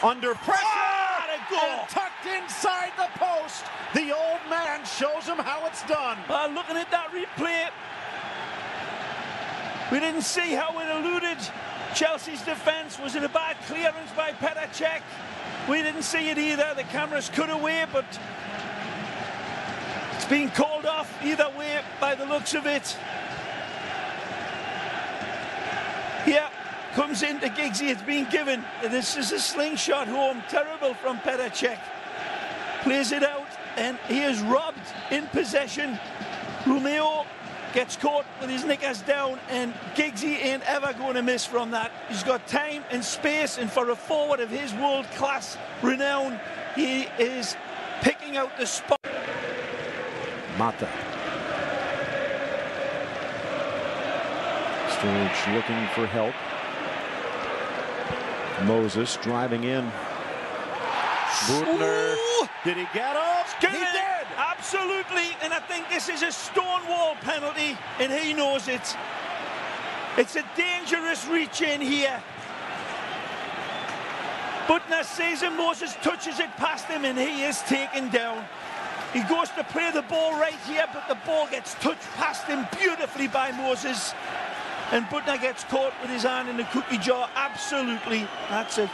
under pressure, a goal. and tucked inside the post. The old man shows him how it's done. Looking at that replay, we didn't see how it eluded Chelsea's defence. Was it a bad clearance by Petr Cech? We didn't see it either. The cameras cut away, but it's been called off either way by the looks of it. Yeah, comes into Giggsy. It's been given. This is a slingshot home. Terrible from Petr Cech. Plays it out, and he is robbed in possession. Romeo gets caught with his knickers down, and Giggsy ain't ever going to miss from that. He's got time and space, and for a forward of his world-class renown, he is picking out the spot. Mata. Sturridge looking for help. Moses driving in. Butner. Did he get up? He did! Absolutely, and I think this is a stonewall penalty, and he knows it. It's a dangerous reach in here. Butner sees him, Moses touches it past him, and he is taken down. He goes to play the ball right here, but the ball gets touched past him beautifully by Moses. And Butner gets caught with his hand in the cookie jar. Absolutely, that's an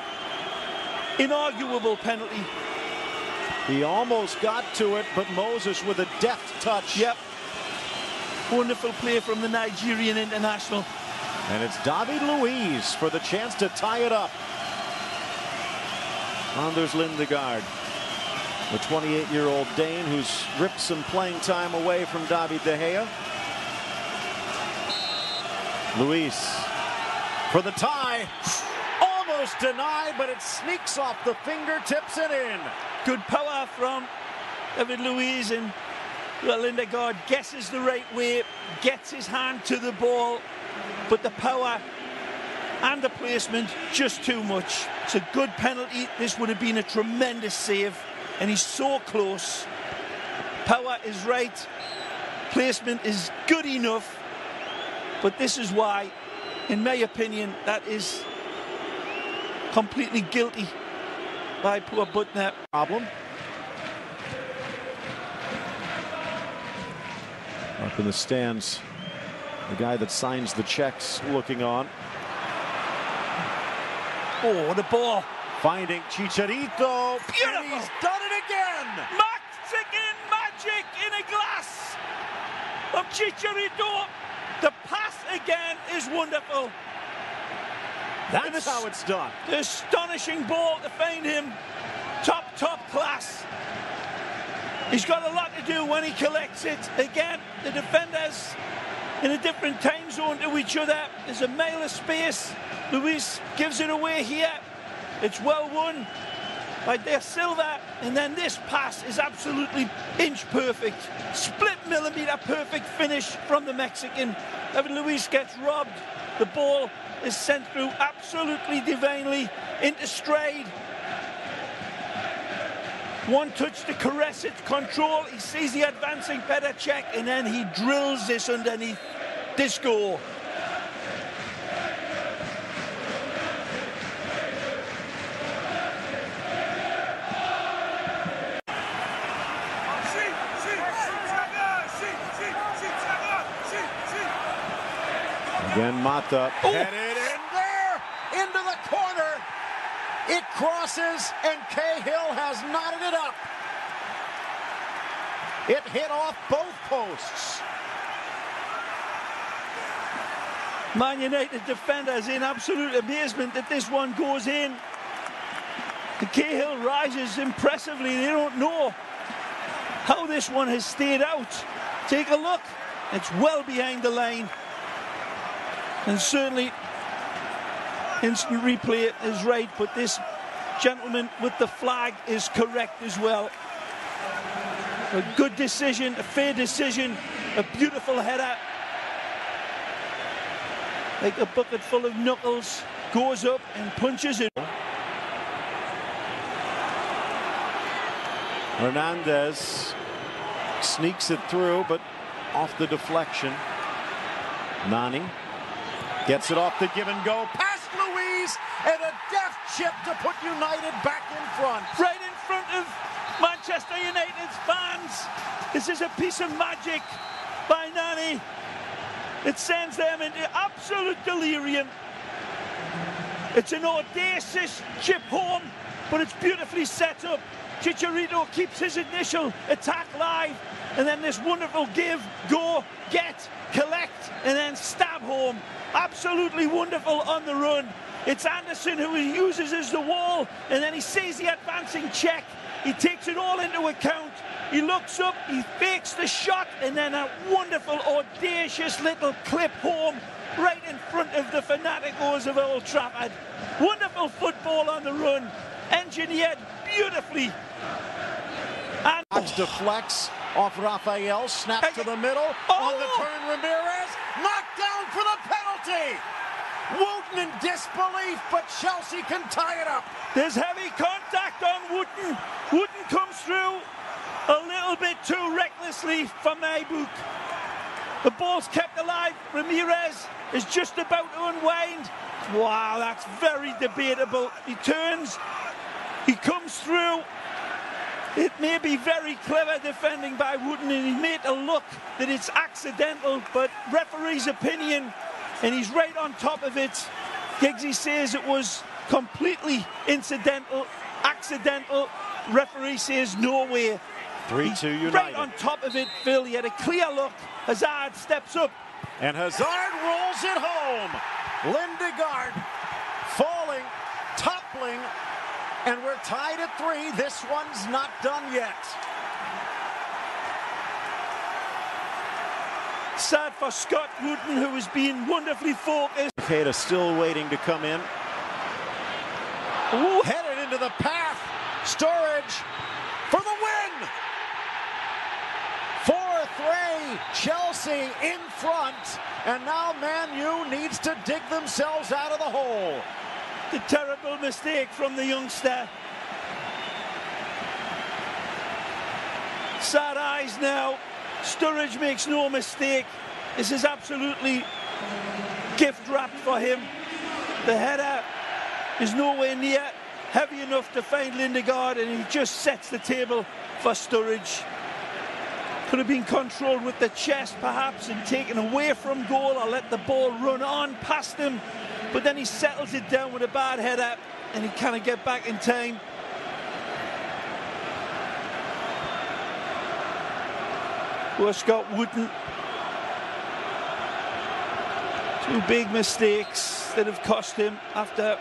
inarguable penalty. He almost got to it, but Moses with a deft touch. Yep. Wonderful play from the Nigerian international. And it's David Luiz for the chance to tie it up. Anders Lindegaard, the 28-year-old Dane who's ripped some playing time away from David De Gea. Luiz for the tie. Almost denied, but it sneaks off the fingertips and in. Good power from David Luiz, and Lindegaard guesses the right way, gets his hand to the ball, but the power and the placement just too much. It's a good penalty. This would have been a tremendous save, and he's so close. Power is right, placement is good enough, but this is why, in my opinion, that is completely guilty by poor Butner. Problem. Up in the stands, the guy that signs the checks looking on. Oh, the ball. Finding Chicharito. Beautiful. And he's done it again. Mexican magic in a glass of Chicharito. The pass again is wonderful. That's how it's done. The astonishing ball to find him. Top class. He's got a lot to do when he collects it. Again, the defenders in a different time zone to each other. There's a mile of space. Luiz gives it away here. It's well won by De Silva. And then this pass is absolutely inch perfect. Split millimeter perfect finish from the Mexican. David Luiz gets robbed. The ball is sent through absolutely divinely into stride. One touch to caress it, control. He sees the advancing Petr Cech, and then he drills this underneath. Disco. Again, Mata headed in there, into the corner. It crosses, and Cahill has knotted it up. It hit off both posts. Man United defenders in absolute amazement that this one goes in. The Cahill rises impressively. They don't know how this one has stayed out. Take a look. It's well behind the line. And certainly instant replay is right, but this gentleman with the flag is correct as well. A good decision, a fair decision, a beautiful header. Like a bucket full of knuckles, goes up and punches it. Hernandez sneaks it through, but off the deflection. Nani gets it off the give and go. Past Luiz, and a deft chip to put United back in front. Right in front of Manchester United's fans. This is a piece of magic by Nani. It sends them into absolute delirium. It's an audacious chip home, but it's beautifully set up. Chicharito keeps his initial attack live, and then this wonderful give, go, get, collect, and then stab home. Absolutely wonderful on the run. It's Anderson who he uses as the wall, and then he sees the advancing check. He takes it all into account. He looks up, he fakes the shot, and then a wonderful, audacious little clip home right in front of the fanaticos of Old Trafford. Wonderful football on the run, engineered beautifully. And deflects off Rafael, snap to the middle, on the turn Ramirez, knocked down for the penalty. Wooten in disbelief, but Chelsea can tie it up. There's heavy contact on Wooten. Wooten comes through a little bit too recklessly for Maybook. The ball's kept alive. Ramirez is just about to unwind. Wow, that's very debatable. He turns, he comes through. It may be very clever defending by Wooten, and he made a look that it's accidental, but referee's opinion, and he's right on top of it. Giggsy says it was completely incidental, accidental. Referee says no way. 3-2 United. Right on top of it, Phil. He had a clear look. Hazard steps up. And Hazard rolls it home. Lindegaard falling, toppling, and we're tied at 3. This one's not done yet. Sad for Scott Wooten, who has been wonderfully focused. Keita still waiting to come in. Ooh, headed into the path. Sturridge for the win. 4-3, Chelsea in front, and now Man U needs to dig themselves out of the hole. The terrible mistake from the youngster. Sad eyes now. Sturridge makes no mistake. This is absolutely gift wrapped for him. The header is nowhere near heavy enough to find Lindegaard, and he just sets the table for Sturridge. Could have been controlled with the chest perhaps and taken away from goal, or let the ball run on past him, but then he settles it down with a bad header and he can't get back in time. Poor Scott Wooten. 2 big mistakes that have cost him after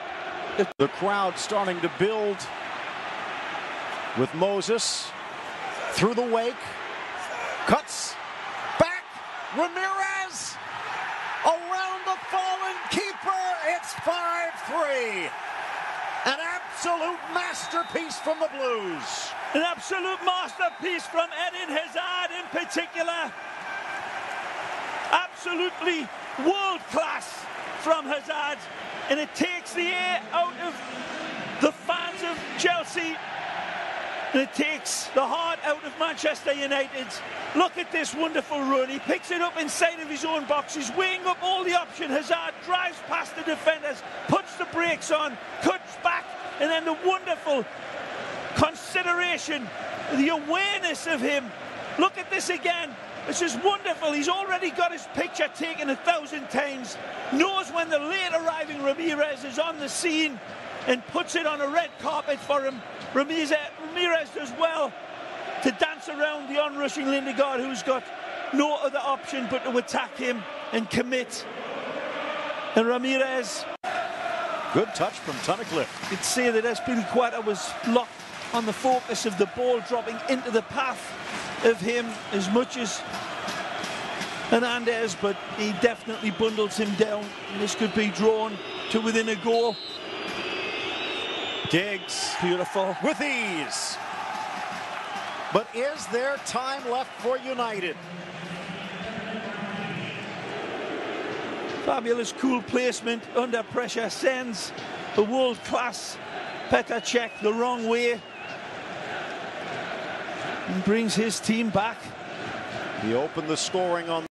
the crowd starting to build with Moses through the wake. Cuts back, Ramirez around the fallen keeper. It's 5-3. An absolute masterpiece from the Blues. An absolute masterpiece from Eden Hazard in particular. Absolutely world class from Hazard. And it takes the air out of the fans of Chelsea. And it takes the heart out of Manchester United. Look at this wonderful run. He picks it up inside of his own box. He's weighing up all the options. Hazard drives past the defenders, puts the brakes on, cuts back, and then the wonderful consideration, the awareness of him. Look at this again. This is wonderful. He's already got his picture taken 1,000 times. Knows when the late arriving Ramirez is on the scene and puts it on a red carpet for him. Ramirez does well to dance around the onrushing Lindegaard, who's got no other option but to attack him and commit. And Ramirez. Good touch from Tunnicliffe. You'd say that Espilicueta was locked on the focus of the ball dropping into the path of him as much as Hernandez, but he definitely bundles him down. And this could be drawn to within a goal. Giggs, beautiful, with ease. But is there time left for United? Fabulous cool placement under pressure, sends the world-class Petr Cech the wrong way and brings his team back. He opened the scoring on